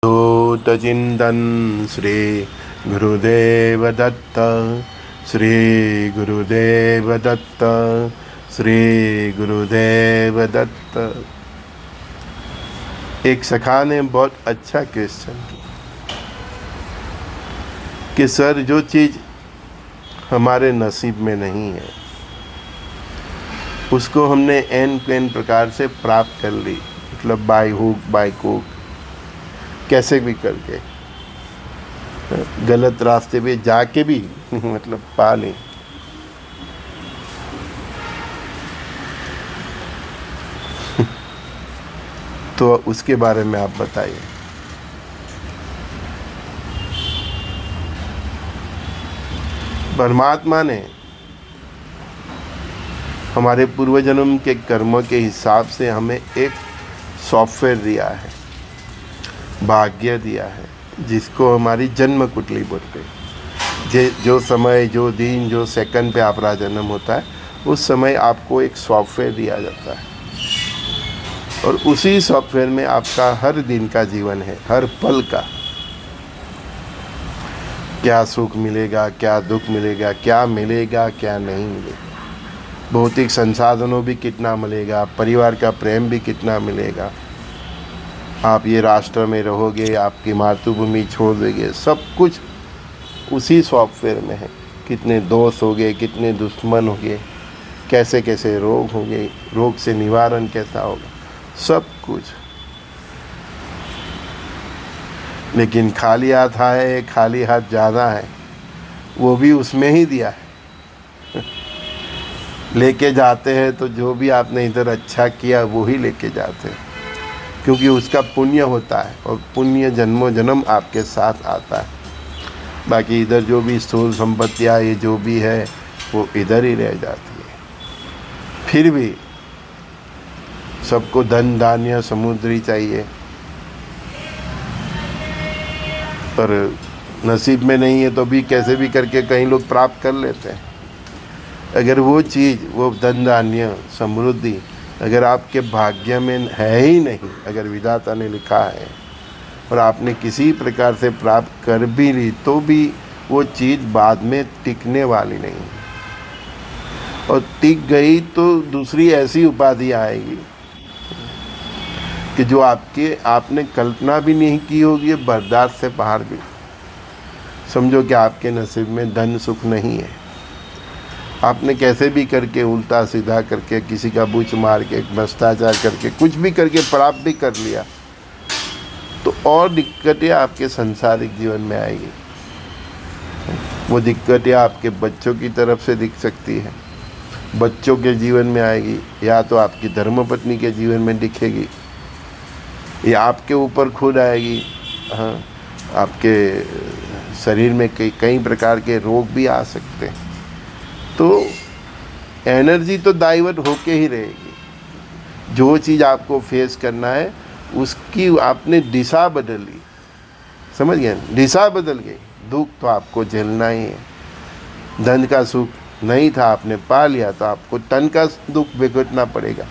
चिंतन श्री गुरुदेव दत्त, श्री गुरुदेव दत्त, श्री गुरुदेव दत्त। एक सखा ने बहुत अच्छा क्वेश्चन किया कि सर, जो चीज़ हमारे नसीब में नहीं है उसको हमने एन प्रकार से प्राप्त कर ली, मतलब बाय हुक बाय क्रूक, कैसे भी करके, गलत रास्ते पे जाके भी मतलब पा ली। तो उसके बारे में आप बताइए। परमात्मा ने हमारे पूर्व जन्म के कर्मों के हिसाब से हमें एक सॉफ्टवेयर दिया है, भाग्य दिया है, जिसको हमारी जन्म कुंडली बोलते हैं। जो समय, जो दिन, जो सेकंड पे आपका जन्म होता है, उस समय आपको एक सॉफ्टवेयर दिया जाता है और उसी सॉफ्टवेयर में आपका हर दिन का जीवन है, हर पल का। क्या सुख मिलेगा, क्या दुख मिलेगा, क्या मिलेगा, क्या नहीं मिलेगा, भौतिक संसाधनों भी कितना मिलेगा, परिवार का प्रेम भी कितना मिलेगा, आप ये राष्ट्र में रहोगे, आपकी मातृभूमि छोड़ देंगे, सब कुछ उसी सॉफ्टवेयर में है। कितने दोस्त होंगे, कितने दुश्मन होंगे, कैसे कैसे रोग होंगे, रोग से निवारण कैसा होगा, सब कुछ। लेकिन खाली हाथ आए, खाली हाथ ज़्यादा है, वो भी उसमें ही दिया है। लेके जाते हैं तो जो भी आपने इधर अच्छा किया वो ही लेके जाते हैं, क्योंकि उसका पुण्य होता है और पुण्य जन्मों जन्म आपके साथ आता है। बाकी इधर जो भी स्थूल संपत्तियाँ, ये जो भी है, वो इधर ही रह जाती है। फिर भी सबको धन धान्य समुद्री चाहिए, पर नसीब में नहीं है तो भी कैसे भी करके कई लोग प्राप्त कर लेते हैं। अगर वो चीज़, वो धन धान्य समृद्धि अगर आपके भाग्य में है ही नहीं, अगर विधाता ने लिखा है और आपने किसी प्रकार से प्राप्त कर भी ली, तो भी वो चीज़ बाद में टिकने वाली नहीं, और टिक गई तो दूसरी ऐसी उपाधि आएगी कि जो आपने कल्पना भी नहीं की होगी, बर्दाश्त से बाहर भी। समझो कि आपके नसीब में धन सुख नहीं है, आपने कैसे भी करके उल्टा सीधा करके, किसी का बुच मार के, भ्रष्टाचार करके, कुछ भी करके प्राप्त भी कर लिया, तो और दिक्कतें आपके सांसारिक जीवन में आएगी। वो दिक्कतें आपके बच्चों की तरफ से दिख सकती है, बच्चों के जीवन में आएगी, या तो आपकी धर्मपत्नी के जीवन में दिखेगी, या आपके ऊपर खुद आएगी। हाँ, आपके शरीर में कई प्रकार के रोग भी आ सकते हैं। तो एनर्जी तो डाइवर्ट होके ही रहेगी। जो चीज़ आपको फेस करना है उसकी आपने दिशा बदल ली, समझ गए, दिशा बदल गई। दुख तो आपको झेलना ही है। धन का सुख नहीं था, आपने पा लिया, तो आपको तन का दुख भुगतना पड़ेगा,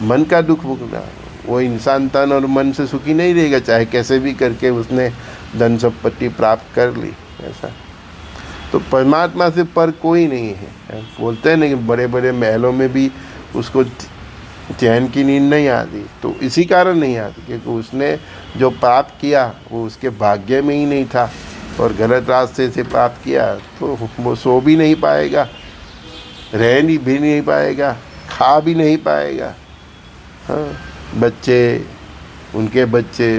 मन का दुख भुगतना। वो इंसान तन और मन से सुखी नहीं रहेगा, चाहे कैसे भी करके उसने धन संपत्ति प्राप्त कर ली। ऐसा तो परमात्मा से पर कोई नहीं है। बोलते हैं ना कि बड़े बड़े महलों में भी उसको चैन की नींद नहीं आती, तो इसी कारण नहीं आती क्योंकि उसने जो प्राप्त किया वो उसके भाग्य में ही नहीं था, और गलत रास्ते से प्राप्त किया तो वो सो भी नहीं पाएगा, रह भी नहीं पाएगा, खा भी नहीं पाएगा। हाँ, बच्चे, उनके बच्चे,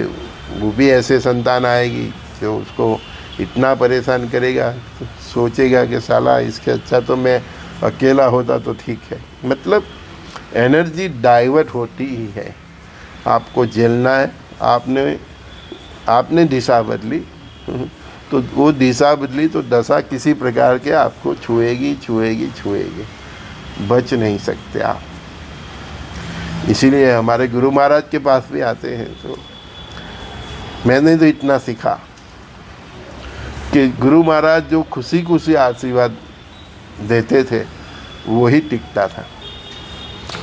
वो भी ऐसे संतान आएगी जो उसको इतना परेशान करेगा, तो सोचेगा कि साला इसके अच्छा तो मैं अकेला होता तो ठीक है। मतलब एनर्जी डाइवर्ट होती ही है, आपको झेलना है। आपने दिशा बदली, तो वो दिशा बदली तो दशा किसी प्रकार के आपको छुएगी छुएगी छुएगी, बच नहीं सकते आप। इसीलिए हमारे गुरु महाराज के पास भी आते हैं, तो मैंने तो इतना सीखा कि गुरु महाराज जो खुशी खुशी आशीर्वाद देते थे वही टिकता था।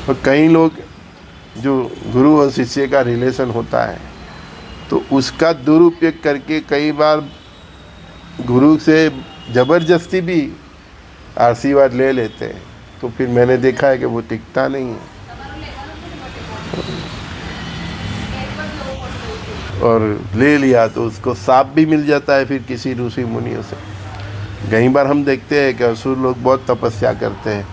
और कई लोग जो गुरु और शिष्य का रिलेशन होता है तो उसका दुरुपयोग करके कई बार गुरु से ज़बरदस्ती भी आशीर्वाद ले लेते हैं, तो फिर मैंने देखा है कि वो टिकता नहीं है। और ले लिया तो उसको साप भी मिल जाता है फिर किसी ऋषि मुनियों से। कई बार हम देखते हैं कि असुर लोग बहुत तपस्या करते हैं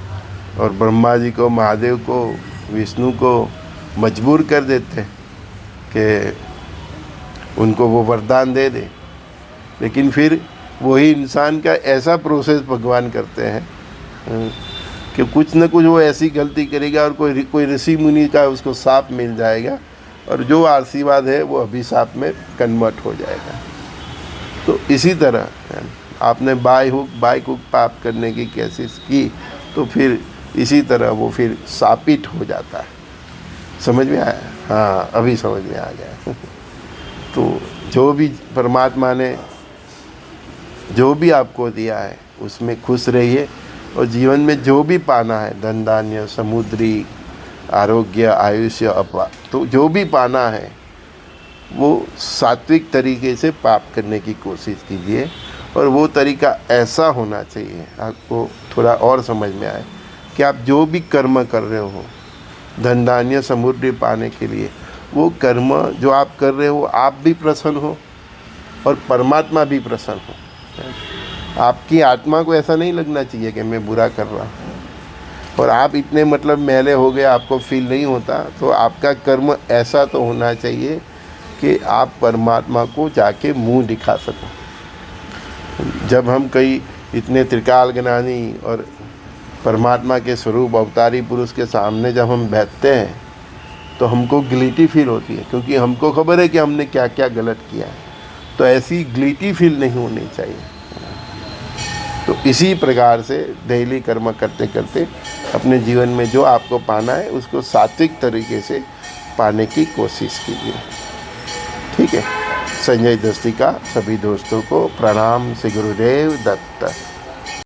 और ब्रह्मा जी को, महादेव को, विष्णु को मजबूर कर देते हैं कि उनको वो वरदान दे दे, लेकिन फिर वही इंसान का ऐसा प्रोसेस भगवान करते हैं कि कुछ न कुछ वो ऐसी गलती करेगा और कोई ऋषि मुनि का उसको साप मिल जाएगा और जो आशीर्वाद है वो अभिशाप में कन्वर्ट हो जाएगा। तो इसी तरह आपने बाय हुक पाप करने की कोशिश की तो फिर इसी तरह वो फिर शापित हो जाता है। समझ में आया? हाँ, अभी समझ में आ गया। तो जो भी परमात्मा ने जो भी आपको दिया है उसमें खुश रहिए और जीवन में जो भी पाना है, धन धान्य, समुद्री, आरोग्य, आयुष्य, अपा, तो जो भी पाना है वो सात्विक तरीके से प्राप्त करने की कोशिश कीजिए। और वो तरीका ऐसा होना चाहिए, आपको थोड़ा और समझ में आए कि आप जो भी कर्म कर रहे हो धन धान्य समृद्धि पाने के लिए, वो कर्म जो आप कर रहे हो आप भी प्रसन्न हो और परमात्मा भी प्रसन्न हो। आपकी आत्मा को ऐसा नहीं लगना चाहिए कि मैं बुरा कर रहा हूँ और आप इतने मतलब मैले हो गए, आपको फील नहीं होता। तो आपका कर्म ऐसा तो होना चाहिए कि आप परमात्मा को जाके मुंह दिखा सको। जब हम कई इतने त्रिकाल ज्ञानी और परमात्मा के स्वरूप अवतारी पुरुष के सामने जब हम बैठते हैं तो हमको गिल्टी फील होती है, क्योंकि हमको खबर है कि हमने क्या क्या गलत किया है। तो ऐसी गिल्टी फील नहीं होनी चाहिए। तो इसी प्रकार से डेली कर्म करते करते अपने जीवन में जो आपको पाना है उसको सात्विक तरीके से पाने की कोशिश कीजिए। ठीक है। संजय दस्ती का सभी दोस्तों को प्रणाम। श्री गुरुदेव दत्त।